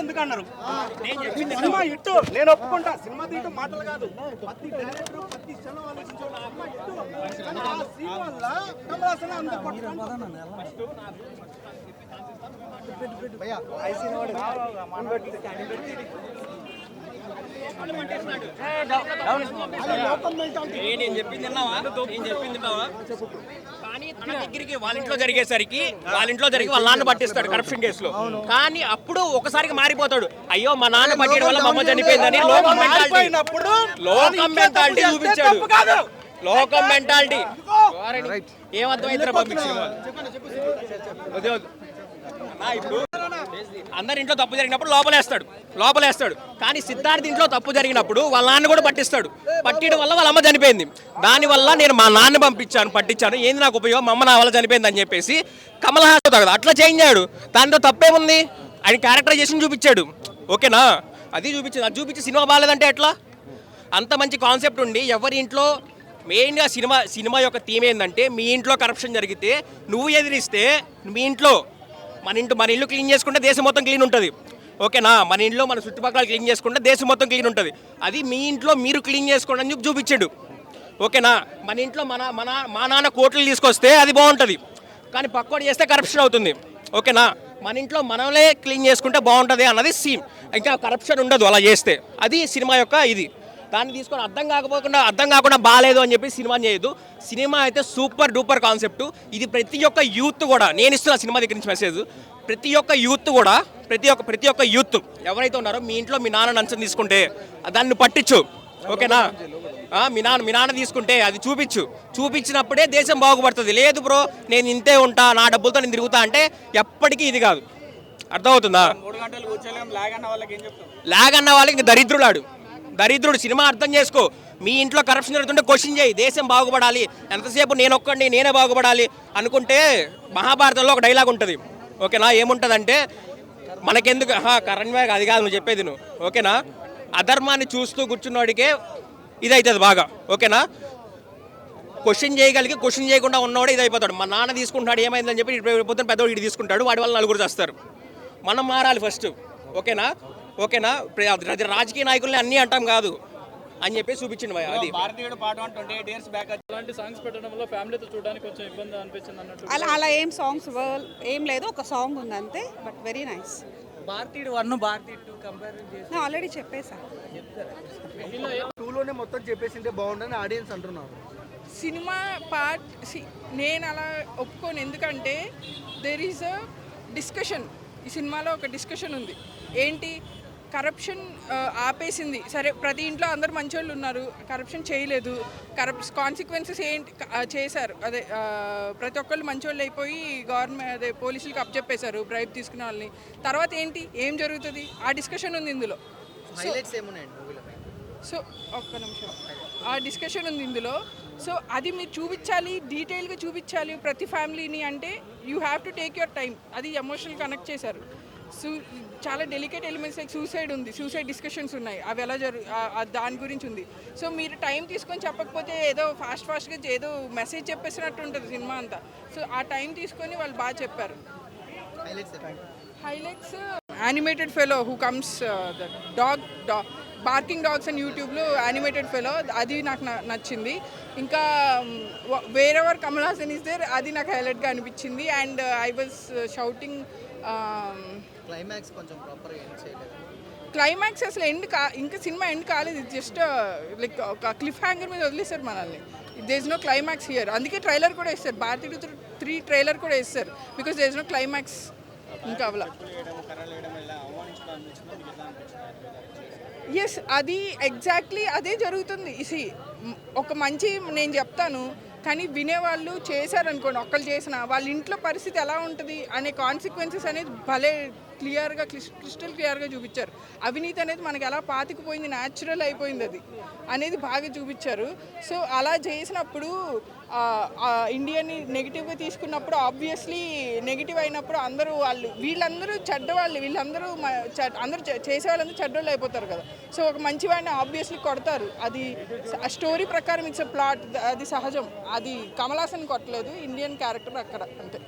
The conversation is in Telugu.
ఎందుకు అన్నారు? సినిమా ఇట్టు నేను ఒప్పుకుంటా, సినిమా తీయటం మాటలు కాదు, ప్రతి డైరెక్టర్ ప్రతి క్షణం ఆలోచించాడు. ఆ అమ్మాయి ఇట్టు ఆ సీన్ వల్ల కమల్ హాసన్ అందరూ నేను చెప్పింది కానీ తన దగ్గరికి వాళ్ళ ఇంట్లో జరిగేసరికి వాళ్ళ నాన్న పట్టిస్తాడు కరప్షన్ కేసులో. కానీ అప్పుడు ఒకసారికి మారిపోతాడు, అయ్యో మా నాన్న పట్టిన వల్ల మా అమ్మ చనిపోయిందని. లోకం మెంటాలిటీ చూపించాడు, లోకం మెంటాలిటీ. ఏమర్థమైతే పంపించారు ఇప్పుడు అందరి ఇంట్లో తప్పు జరిగినప్పుడు లోపలేస్తాడు. కానీ సిద్ధార్థ్ ఇంట్లో తప్పు జరిగినప్పుడు వాళ్ళ నాన్న కూడా పట్టియడం వల్ల వాళ్ళ అమ్మ చనిపోయింది. దానివల్ల నేను మా నాన్న పట్టించాను, ఏంది నాకు ఉపయోగం, మా అమ్మ నా వల్ల చనిపోయింది అని చెప్పేసి కమల్ హాసన్ అట్లా చేంజ్ అయ్యాడు. దాంతో తప్పేముంది, ఆయన క్యారెక్టరైజేషన్ చూపించాడు. ఓకేనా, అది చూపించి సినిమా బాగాలేదంటే ఎట్లా? అంత మంచి కాన్సెప్ట్ ఉండి ఎవరి ఇంట్లో మెయిన్గా సినిమా యొక్క థీమ్ ఏంటంటే, మీ ఇంట్లో కరప్షన్ జరిగితే నువ్వు ఎదిరిస్తే మీ ఇంట్లో మన ఇల్లు క్లీన్ చేసుకుంటే దేశం మొత్తం క్లీన్ ఉంటుంది. ఓకేనా, మన ఇంట్లో మన చుట్టుపక్కల క్లీన్ చేసుకుంటే దేశం మొత్తం క్లీన్ ఉంటుంది. అది మీ ఇంట్లో మీరు క్లీన్ చేసుకోండి అని చూపించాడు. ఓకేనా, మన ఇంట్లో మా నాన్న కోట్లు తీసుకొస్తే అది బాగుంటుంది, కానీ పక్కోడు చేస్తే కరప్షన్ అవుతుంది. ఓకేనా, మన ఇంట్లో మనమే క్లీన్ చేసుకుంటే బాగుంటుంది అన్నది సీన్. ఇంకా కరప్షన్ ఉండదు అలా చేస్తే. అది సినిమా యొక్క ఇది. దాన్ని తీసుకొని అర్థం కాకుండా బాగాలేదు అని చెప్పి సినిమా చేయదు. సినిమా అయితే సూపర్ డూపర్ కాన్సెప్ట్. ఇది ప్రతి ఒక్క యూత్ కూడా, నేను ఇస్తున్న సినిమా దగ్గర నుంచి మెసేజ్, ప్రతి ఒక్క యూత్ ఎవరైతే ఉన్నారో మీ ఇంట్లో మీ నాన్న నంచం తీసుకుంటే దాన్ని పట్టించు. ఓకేనా, మీ నాన్న తీసుకుంటే అది చూపించినప్పుడే దేశం బాగుపడుతుంది. లేదు బ్రో నేను ఇంతే ఉంటా, నా డబ్బులతో నేను తిరుగుతా అంటే ఎప్పటికీ ఇది కాదు. అర్థమవుతుందా? లాగ్ అన్న వాళ్ళకి దరిద్రుడు. సినిమా అర్థం చేసుకో. మీ ఇంట్లో కరప్షన్ జరుగుతుంటే క్వశ్చన్ చేయి, దేశం బాగుపడాలి, ఎంతసేపు నేనే బాగుపడాలి అనుకుంటే. మహాభారతంలో ఒక డైలాగ్ ఉంటుంది. ఓకేనా, ఏముంటుందంటే మనకెందుకు కరణ్ బ్యాగ్ అది కాదు నువ్వు చెప్పేది నువ్వు. ఓకేనా, అధర్మాన్ని చూస్తూ కూర్చున్నవాడికే ఇది అవుతుంది బాగా. ఓకేనా, క్వశ్చన్ చేయకుండా ఉన్నవాడు ఇది అయిపోతాడు. మా నాన్న తీసుకుంటాడు ఏమైందని చెప్పి పొద్దున్న పెద్దవాడు ఇటు తీసుకుంటాడు, వాడి వల్ల నలుగురు చేస్తారు. మనం మారాలి ఫస్ట్. ఓకేనా, రాజకీయ నాయకుల్ని అన్నీ అంటాం కాదు అని చెప్పి చూపించింది. అది భారతీయుడు పాట 28 years బ్యాక్ అలాంటి సాంగ్స్ పెట్టడంలో ఫ్యామిలీతో చూడడానికి కొంచెం ఇబ్బంది అనిపించింది అన్నట్టు. అలా ఏం సాంగ్స్ ఏం లేదు, ఒక సాంగ్ ఉంది అంతే, బట్ వెరీ నైస్. భారతీయుడు 1 భారతీయుడు 2 కంపేర్ చేసి ఆల్రెడీ చెప్పేసా. 2లోనే మొత్తం చెప్పేసింటే బాగుండని ఆడియన్స్ అంటున్నారు. సినిమా పార్ట్ నేను అలా ఒప్పుకోను, ఎందుకంటే దేర్ ఈజ్ అ డిస్కషన్. ఈ సినిమాలో ఒక డిస్కషన్ ఉంది. ఏంటి, కరప్షన్ ఆపేసింది. సరే, ప్రతి ఇంట్లో అందరు మంచోళ్ళు ఉన్నారు, కరప్షన్ చేయలేదు. కాన్సిక్వెన్సెస్ ఏంటి చేశారు, అదే ప్రతి ఒక్కళ్ళు మంచోళ్ళు అయిపోయి గవర్నమెంట్ పోలీసులకు అప్పచెప్పేశారు బ్రైబ్ తీసుకునే వాళ్ళని. తర్వాత ఏంటి, ఏం జరుగుతుంది, ఆ డిస్కషన్ ఉంది ఇందులో. సో ఒక్క నిమిషం, ఆ డిస్కషన్ ఉంది ఇందులో. సో అది మీరు చూపించాలి, డీటెయిల్గా చూపించాలి ప్రతి ఫ్యామిలీని. అంటే you have to take your time. అది ఎమోషనల్ కనెక్ట్ చేశారు. చాలా delicate elements like suicide discussions ఉన్నాయి, అవి ఎలా దాని గురించి ఉంది. సో మీరు టైం తీసుకొని చెప్పకపోతే ఏదో ఫాస్ట్గా ఏదో మెసేజ్ చెప్పేసినట్టు ఉంటుంది సినిమా అంతా. సో ఆ టైం తీసుకొని వాళ్ళు బాగా చెప్పారు. Highlights animated fellow who comes the barking dogs and యూట్యూబ్లో యానిమేటెడ్ ఫెలో, అది నాకు నచ్చింది. ఇంకా wherever Kamal Haasan is there, అది నాకు హైలైట్గా అనిపించింది. And I was shouting. Climax కొంచెం ప్రాపర్గా ఎండ్ చేయలేదు. క్లైమాక్స్ అసలు ఇంకా సినిమా ఎండ్ కాలేదు. జస్ట్ లైక్ ఒక క్లిఫ్ హ్యాంగర్ మీద వదిలేస్తారు మనల్ని. There is no climax here. అందుకే ట్రైలర్ కూడా వేస్తారు, భారతీయుడు 3 ట్రైలర్ కూడా వేస్తారు, because there is no climax ఇంకా అవలా. ఎస్, అది ఎగ్జాక్ట్లీ అదే జరుగుతుంది. ఒక మంచి నేను చెప్తాను, కానీ వినేవాళ్ళు చేశారనుకోండి, ఒక్కళ్ళు చేసిన వాళ్ళ ఇంట్లో పరిస్థితి ఎలా ఉంటుంది అనే కాన్సిక్వెన్సెస్ అనేది భలే క్లియర్గా క్రిస్టల్ క్లియర్గా చూపించారు. అవినీతి అనేది మనకి ఎలా పాతికిపోయింది, న్యాచురల్ అయిపోయింది అది అనేది బాగా చూపించారు. సో అలా చేసినప్పుడు ఇండియాని నెగిటివ్గా తీసుకున్నప్పుడు ఆబ్వియస్లీ నెగిటివ్ అయినప్పుడు వీళ్ళందరూ చెడ్డవాళ్ళు, అందరూ చేసే వాళ్ళందరూ చెడ్డవాళ్ళు అయిపోతారు కదా. సో ఒక మంచివాడిని ఆబ్వియస్లీ కొడతారు. అది స్టోరీ ప్రకారం ఇట్స్ ప్లాట్, అది సహజం. అది కమల్ హాసన్ కొట్టలేదు, ఇండియన్ క్యారెక్టర్ అక్కడ అంతే.